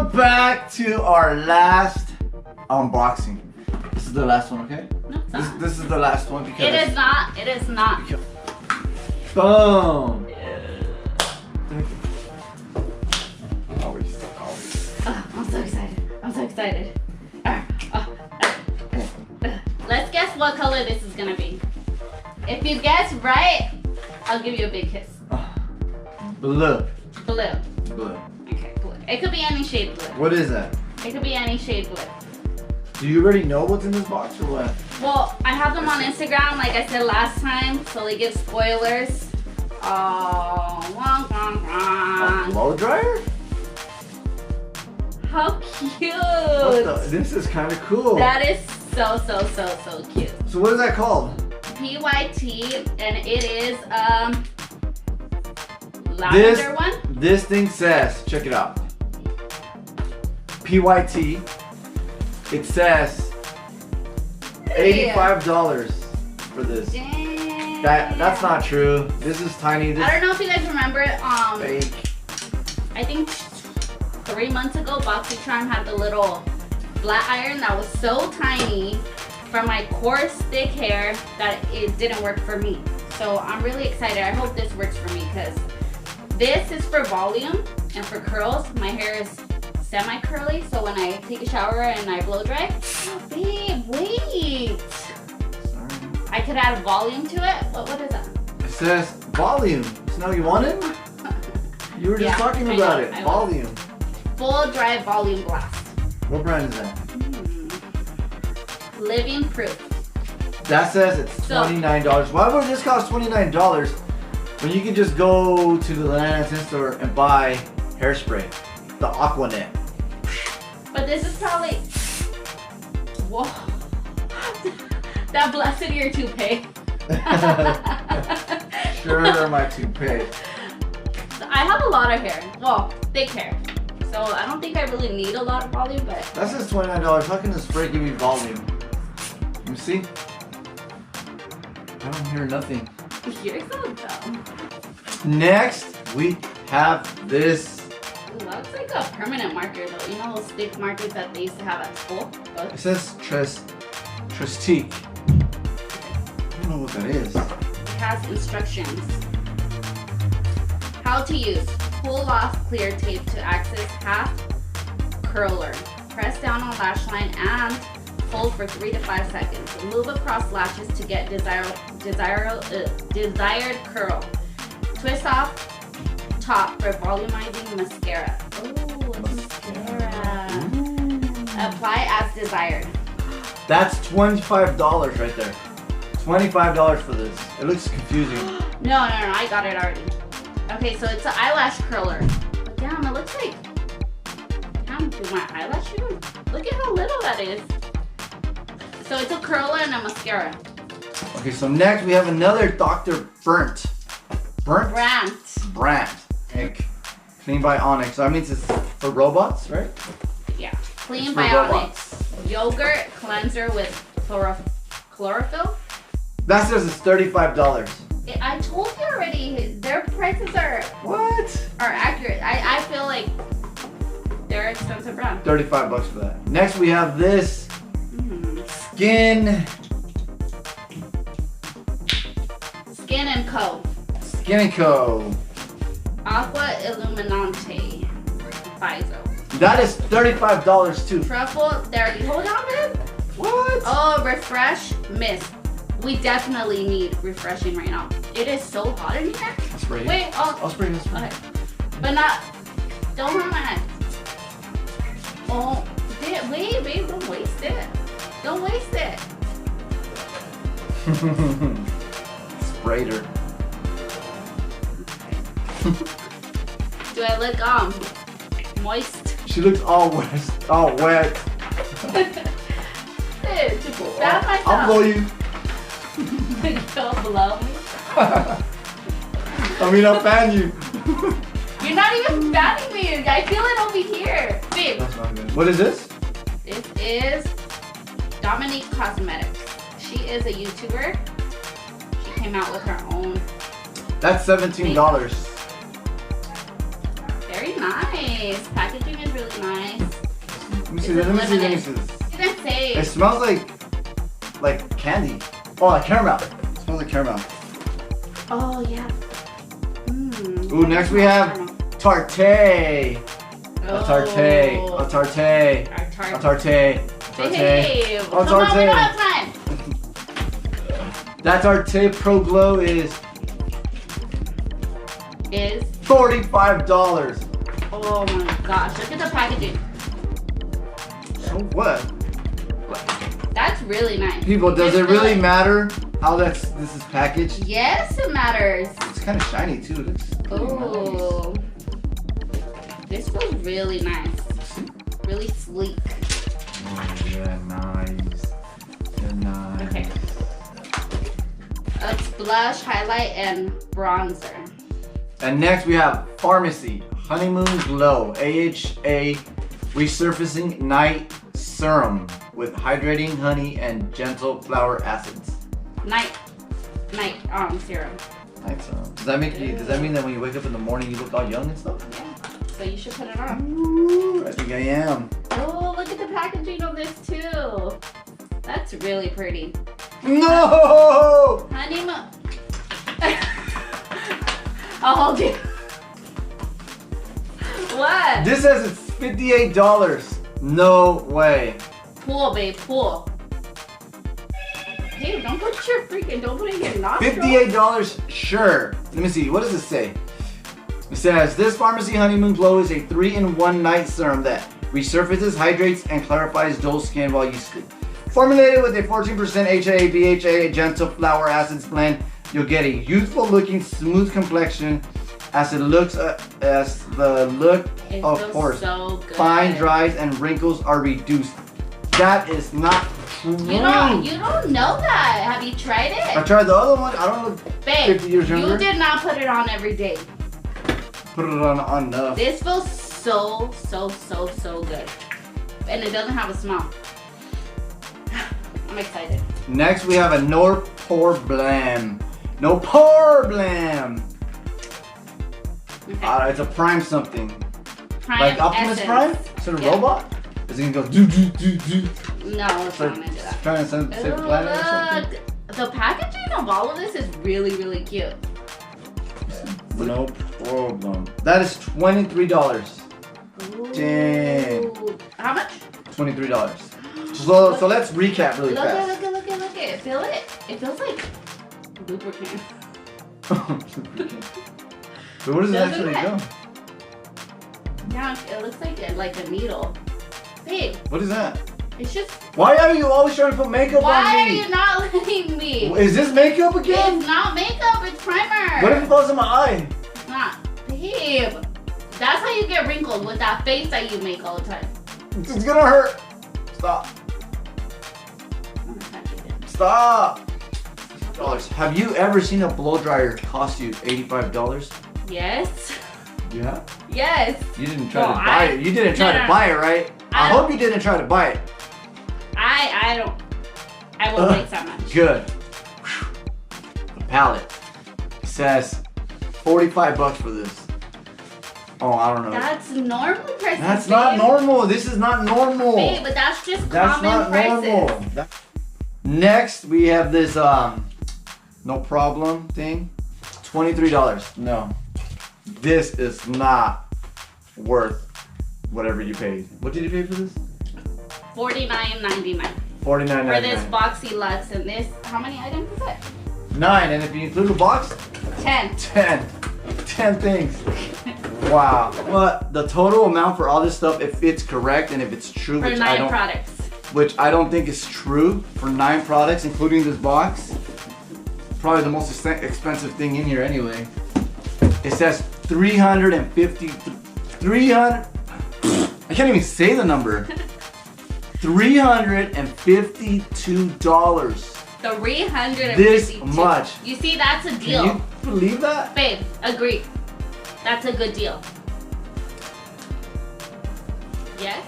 Welcome back to our last unboxing. This is the last one, okay? No, it's not. This is the last one because It is not. It is not. Boom. Always. Oh, I'm so excited. I'm so excited. Let's guess what color this is gonna be. If you guess right, I'll give you a big kiss. Blue. Blue. Blue. Okay, blue. It could be any shade blue. What is that? It could be any shade blue. Do you already know what's in this box or what? Well, I have them on Instagram, like I said last time, so they give spoilers. Oh, A blow dryer? how cute! This is kind of cool. That is so cute. So what is that called? PYT, and it is lavender one. This thing says, check it out. PYT. It says $85 for this. Dang. That's not true. This is tiny. This I don't know if you guys remember it. fake. I think 3 months ago, Boxycharm had the little flat iron that was so tiny for my coarse, thick hair that it didn't work for me. So I'm really excited. I hope this works for me because this is for volume and for curls. My hair is semi-curly, so when I take a shower and I blow dry, babe, wait. Sorry. I could add volume to it. What is that? It says volume. So you want it? You were just talking about it. Volume. Full dry volume blast. What brand is that? Living proof. That says it's $29. Why would this cost $29 when you can just go to the Land store and buy hairspray, the Aquanet? But this is probably, whoa, that blasted your toupee. Sure, my toupee. I have a lot of hair, well, thick hair. So I don't think I really need a lot of volume, but. That says $29. How can the spray give me volume? You see? I don't hear nothing. You're so dumb. Next, we have this. Ooh, that looks like a permanent marker though. You know those stick markers that they used to have at school? It says Trestique. I don't know what that is. It has instructions. How to use. Pull off clear tape to access half curler. Press down on lash line and hold for 3 to 5 seconds. Move across lashes to get desired curl. Twist off top for volumizing mascara. Oh, mascara. Apply as desired. That's $25 right there. $25 for this. It looks confusing. No, I got it already. Okay, so it's an eyelash curler. But damn, it looks like, damn, do my eyelash even? Look at how little that is. So it's a curler and a mascara. Okay, so next we have another Dr. Brandt. Okay. Clean by Onyx. So that means it's for robots, right? Yeah. Clean It's for by robots. Onyx. Yogurt cleanser with chlorophyll. That says it's $35. I told you already, their prices are accurate. I feel like they're expensive brand. $35 for that. Next we have this Skin and Co. Skin & Co. Aqua Illuminante. FISO. That is $35 too. Truffle therapy. Hold on, babe. What? Oh, refresh mist. We definitely need refreshing right now. It is so hot in here. I'll spray it. Wait, I'll spray this one. Okay. But not, don't hurt my hand. Oh, wait, babe, don't waste it. Don't waste it. Sprayed her. Do I look moist? She looks all wet. All wet. Dude, to stab myself. I'll blow you. Don't blow me. I mean, I'll fan you. You're not even fanning me. I feel it over here. Babe. That's not good. What is this? This is Dominique Cosmetics. She is a YouTuber. She came out with her own. That's $17. Very Very nice. Packaging is really nice. Let me see this. Let me see this. It didn't say. It smells like candy. Oh, like caramel. It smells like caramel. Oh yeah. Ooh, next we have tarte. A tarte. A tarte. A tarte. Babe, Oh, come on, we don't have time. That Tarte Pro Glow is $45. Oh my gosh, look at the packaging. So what? That's really nice. People, does it really matter how this is packaged? Yes, it matters. It's kind of shiny too. It looks Oh, nice. This feels really nice. Really sleek. Oh yeah, nice. Yeah, nice. Okay. It's blush, highlight, and bronzer. And next we have Pharmacy Honeymoon Glow AHA Resurfacing Night Serum with hydrating honey and gentle flower acids. Night serum. Night serum. Does that mean that when you wake up in the morning you look all young and stuff? Yeah. So you should put it on. Ooh, I think I am. Oh, look at the packaging of this too. That's really pretty. No! Honeymoon. I'll hold you. What? This says it's $58. No way. Pool, babe, pool. Hey, don't put your don't put it in your nostril. $58, sure. Let me see, what does it say? It says, this Pharmacy Honeymoon Glow is a 3-in-1 night serum that resurfaces, hydrates, and clarifies dull skin while you sleep. Formulated with a 14% HA, BHA, gentle flower acids blend, you'll get a youthful looking, smooth complexion as the look of course. So good. Fine dries and wrinkles are reduced. That is not true. You don't know that. Have you tried it? I tried the other one. I don't look Babe, 50 years younger. You did not put it on every day. Put it on enough. This feels so good. And it doesn't have a smell. I'm excited. Next we have a No Pore Blam. No Pore Blam. Okay. It's a prime something. Prime like Optimus Essence. Prime? Is it a robot? Is it gonna go do do do do? No, it's not gonna do that. Trying to save the planet or something? The packaging of all of this is really cute. No problem. That is $23. Ooh. Dang. How much? $23. So let's recap really fast. Look it. Feel it. It feels like lubricant. So where does it actually go? Yeah, it looks like a needle. Babe. What is that? It's just. Why are you always trying to put makeup on me? Why are you not letting me? Is this makeup again? It's not makeup, it's primer. What if it falls in my eye? It's not. Babe. That's how you get wrinkled with that face that you make all the time. It's gonna hurt. Stop. Stop. Have you ever seen a blow dryer cost you $85? Yes. Yeah? Yes. You didn't try to buy it. You didn't try to buy it, right? I hope you didn't try to buy it. I won't waste that much. Good. The palette says $45 for this. Oh, I don't know. That's normal prices. That's not normal. This is not normal. Babe, but that's just That's common not prices. normal. Next, we have this no problem thing. $23. No. This is not worth whatever you paid. What did you pay for this? $49.99. $49.99. For this Boxy Lux and this, how many items is it? 9, and if you include a box, 10. 10 things. Wow. But the total amount for all this stuff, if it's correct and if it's true, For 9 products. Which I don't think is true, for 9 products, including this box. Probably the most expensive thing in here anyway. It says 300. I can't even say the number. $352. $352. This much. You see, that's a deal. Can you believe that? Babe, agree. That's a good deal. Yes?